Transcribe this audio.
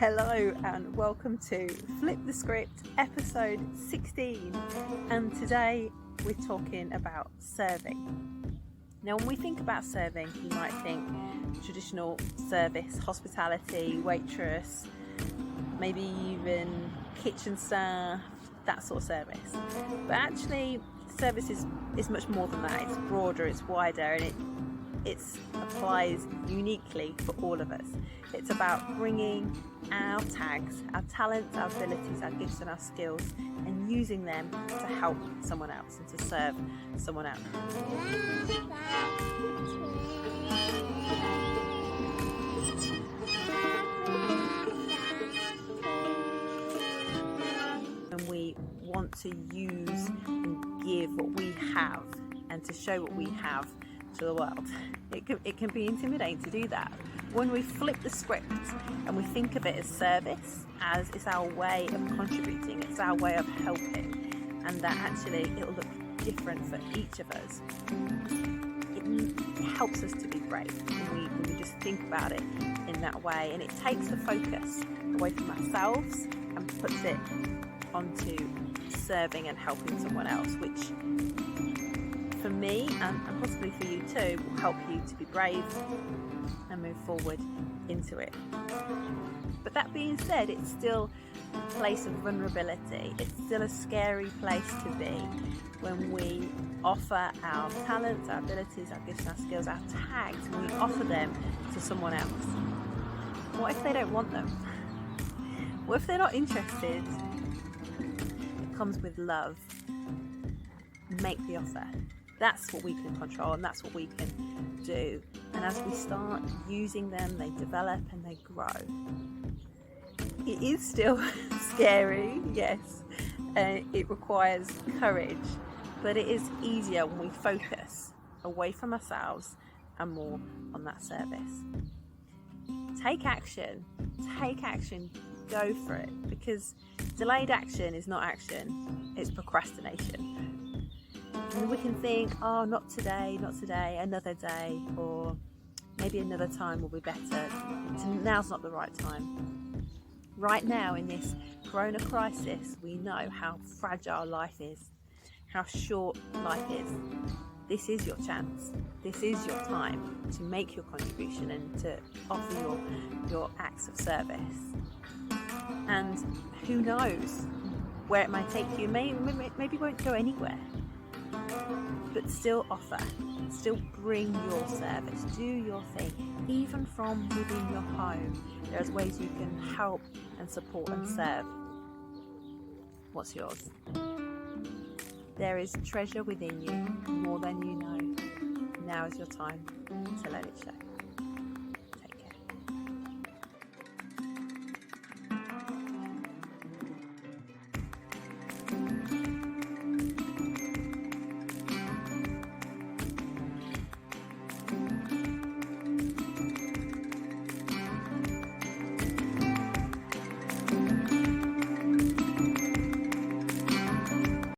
Hello and welcome to Flip the Script episode 16, and today we're talking about serving. Now when we think about serving, you might think traditional service, hospitality, waitress, maybe even kitchen staff, that sort of service. But actually service is much more than that. It's broader, it's wider, and it applies uniquely for all of us. It's about bringing our tags, our talents, our abilities, our gifts and our skills, and using them to help someone else and to serve someone else. And we want to use and give what we have and to show what we have to the world. It can be intimidating to do that. When we flip the script and we think of it as service, as it's our way of contributing, it's our way of helping, and that actually it'll look different for each of us. It helps us to be brave when we just think about it in that way, and it takes the focus away from ourselves and puts it onto serving and helping someone else, which for me and possibly for you too will help you to be brave and move forward into it. But that being said, it's still a place of vulnerability. It's still a scary place to be when we offer our talents, our abilities, our gifts and our skills, our tags, and we offer them to someone else. What if they don't want them? What if they're not interested? It comes with love. Make the offer. That's what we can control and that's what we can do. And as we start using them, they develop and they grow. It is still scary, yes. It requires courage, but it is easier when we focus away from ourselves and more on that service. Take action, go for it, because delayed action is not action, it's procrastination. And we can think, oh, not today, another day, or maybe another time will be better. Now's not the right time. Right now in this corona crisis, we know how fragile life is, how short life is. This is your chance. This is your time to make your contribution and to offer your acts of service. And who knows where it might take you. Maybe won't go anywhere. But still offer, still bring your service, do your thing, even from within your home. There's ways you can help and support and serve. What's yours? There is treasure within you, more than you know. Now is your time to let it show.